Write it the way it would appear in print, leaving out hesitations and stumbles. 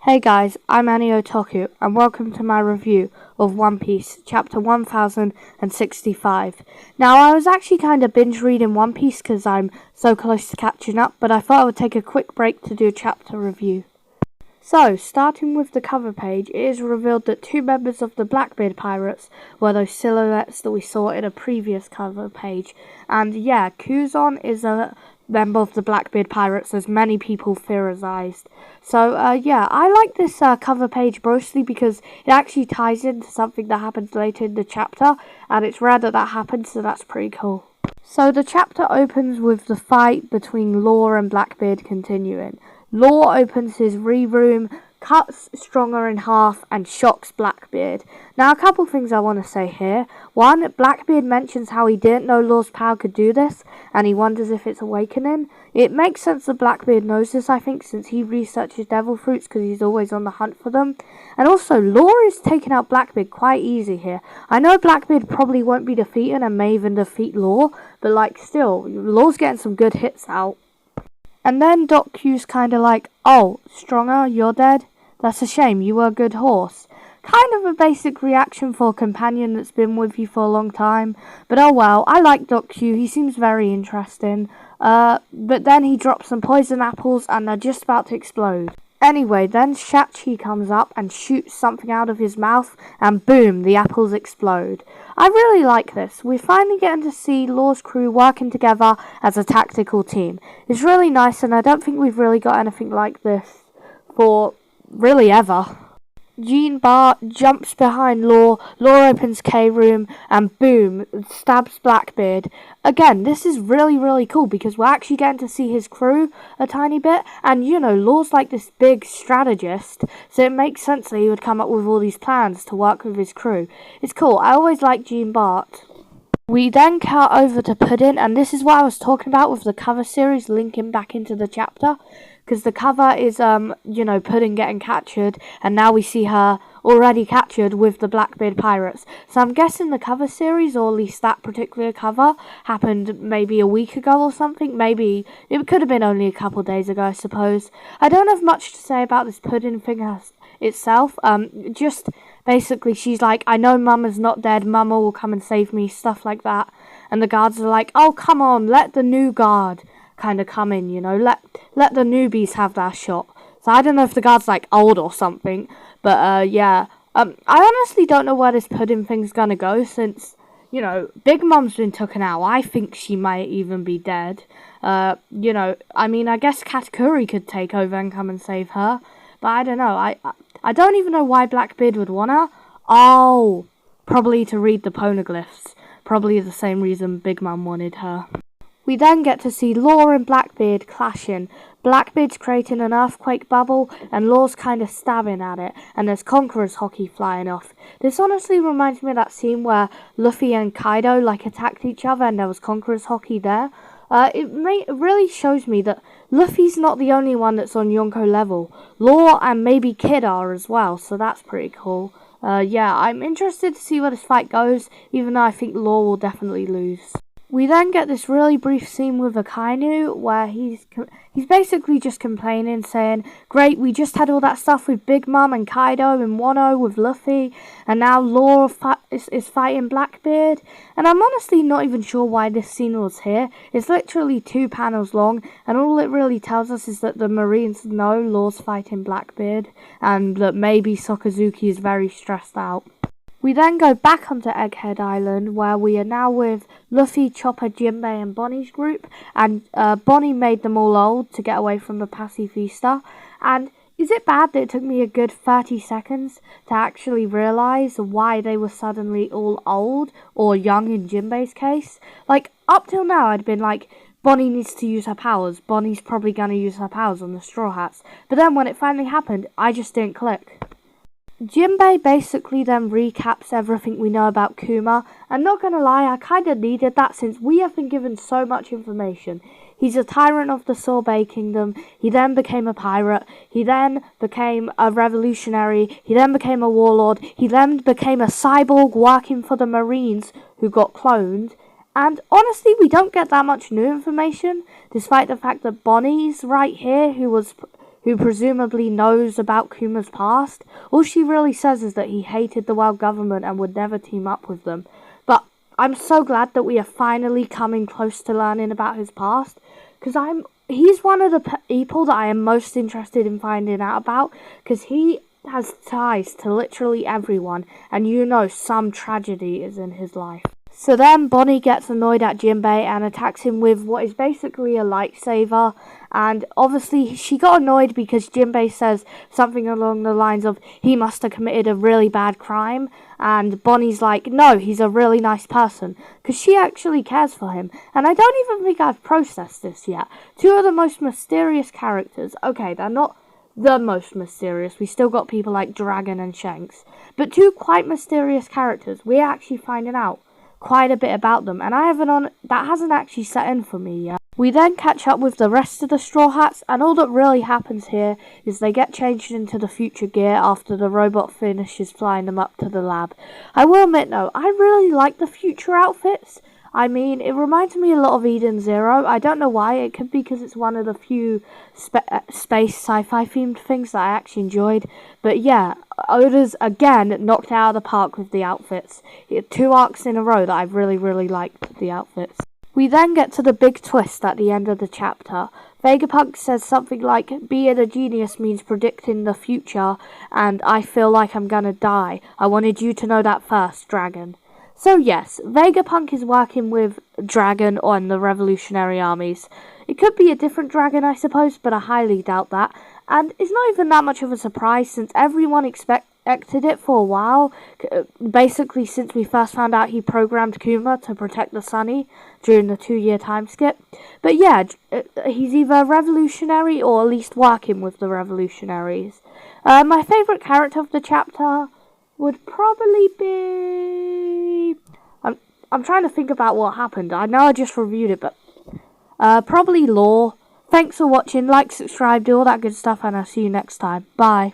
Hey guys, I'm Annie Otoku, and welcome to my review of One Piece, chapter 1065. Now, I was actually kind of binge reading One Piece because I'm so close to catching up, but I thought I would take a quick break to do a chapter review. So, starting with the cover page, it is revealed that two members of the Blackbeard Pirates were those silhouettes that we saw in a previous cover page. And yeah, Kuzon is a member of the Blackbeard Pirates, as many people theorized. So yeah, I like this cover page mostly because it actually ties into something that happens later in the chapter, and it's rare that happens, so that's pretty cool. So the chapter opens with the fight between Law and Blackbeard continuing. Law opens his room, cuts Stronger in half, and shocks Blackbeard. Now, a couple things I want to say here. One, Blackbeard mentions how he didn't know Law's power could do this, and he wonders if it's awakening. It makes sense that Blackbeard knows this, I think, since he researches devil fruits because he's always on the hunt for them. And also, Law is taking out Blackbeard quite easy here. I know Blackbeard probably won't be defeated and may even defeat Law, but like still, Law's getting some good hits out. And then Doc Q's kinda like, "Oh, Stronger, you're dead? That's a shame, you were a good horse." Kind of a basic reaction for a companion that's been with you for a long time. But oh well, I like Doc Q, he seems very interesting. But then he drops some poison apples and they're just about to explode. Anyway, then Shachi comes up and shoots something out of his mouth, and boom, the apples explode. I really like this. We're finally getting to see Law's crew working together as a tactical team. It's really nice, and I don't think we've really got anything like this for really ever. Jean Bart jumps behind Law opens K-Room, and boom, stabs Blackbeard. Again, this is really cool because we're actually getting to see his crew a tiny bit, and you know, Law's like this big strategist, so it makes sense that he would come up with all these plans to work with his crew. It's cool, I always like Jean Bart. We then cut over to Puddin', and this is what I was talking about with the cover series linking back into the chapter. Because the cover is, Puddin' getting captured, and now we see her already captured with the Blackbeard Pirates. So I'm guessing the cover series, or at least that particular cover, happened maybe a week ago or something. Maybe it could have been only a couple days ago, I suppose. I don't have much to say about this Puddin' thing itself. Just basically, she's like, "I know Mama's not dead. Mama will come and save me," stuff like that. And the guards are like, "Oh, come on, let the new guard kind of come in, let the newbies have their shot." So I don't know if the guard's like old or something, but yeah. I honestly don't know where this Puddin' thing's gonna go, since Big Mom's been taken out. I think she might even be dead. I guess Katakuri could take over and come and save her, but I don't know. I don't even know why Blackbeard would want her. Oh, probably to read the poneglyphs. Probably the same reason Big Mom wanted her. We then get to see Law and Blackbeard clashing. Blackbeard's creating an earthquake bubble, and Law's kind of stabbing at it, and there's Conqueror's Hockey flying off. This honestly reminds me of that scene where Luffy and Kaido attacked each other, and there was Conqueror's Hockey there. It really shows me that Luffy's not the only one that's on Yonko level. Law and maybe Kid are as well, so that's pretty cool. Yeah, I'm interested to see where this fight goes, even though I think Law will definitely lose. We then get this really brief scene with Akainu where he's basically just complaining, saying, "Great, we just had all that stuff with Big Mom and Kaido and Wano with Luffy, and now Law is fighting Blackbeard." And I'm honestly not even sure why this scene was here. It's literally 2 panels long, and all it really tells us is that the Marines know Law's fighting Blackbeard, and that maybe Sakazuki is very stressed out. We then go back onto Egghead Island, where we are now with Luffy, Chopper, Jinbei, and Bonnie's group. And Bonnie made them all old to get away from the pacifista. And is it bad that it took me a good 30 seconds to actually realise why they were suddenly all old, or young in Jinbei's case? Like, up till now I'd been like, Bonnie needs to use her powers. Bonnie's probably going to use her powers on the Straw Hats. But then when it finally happened, I just didn't click. Jinbei basically then recaps everything we know about Kuma, and not gonna lie, I kinda needed that since we have been given so much information. He's a tyrant of the Sorbet Kingdom, he then became a pirate, he then became a revolutionary, he then became a warlord, he then became a cyborg working for the Marines who got cloned, and honestly we don't get that much new information, despite the fact that Bonnie's right here, who was who presumably knows about Kuma's past. All she really says is that he hated the world government and would never team up with them. But I'm so glad that we are finally coming close to learning about his past, because he's one of the people that I am most interested in finding out about, because he has ties to literally everyone, and some tragedy is in his life. So then Bonnie gets annoyed at Jinbei and attacks him with what is basically a lightsaber, and obviously she got annoyed because Jinbei says something along the lines of he must have committed a really bad crime, and Bonnie's like, no, he's a really nice person, because she actually cares for him. And I don't even think I've processed this yet. Two of the most mysterious characters, okay, they're not the most mysterious, we still got people like Dragon and Shanks, but two quite mysterious characters, we're actually finding out quite a bit about them, and that hasn't actually set in for me yet. We then catch up with the rest of the Straw Hats, and all that really happens here is they get changed into the future gear after the robot finishes flying them up to the lab. I will admit though, I really like the future outfits. I mean, it reminds me a lot of Eden Zero. I don't know why. It could be because it's one of the few space sci-fi themed things that I actually enjoyed. But yeah, Oda's again knocked out of the park with the outfits. 2 arcs in a row that I've really, really liked the outfits. We then get to the big twist at the end of the chapter. Vegapunk says something like, being a genius means predicting the future, and I feel like I'm gonna die. I wanted you to know that first, Dragon. So yes, Vegapunk is working with Dragon on the revolutionary armies. It could be a different Dragon, I suppose, but I highly doubt that. And it's not even that much of a surprise since everyone expected it for a while. Basically, since we first found out he programmed Kuma to protect the Sunny during the 2-year time skip. But yeah, he's either revolutionary or at least working with the revolutionaries. My favourite character of the chapter would probably be... I'm trying to think about what happened. I know I just reviewed it, but probably Law. Thanks for watching. Like, subscribe, do all that good stuff, and I'll see you next time. Bye.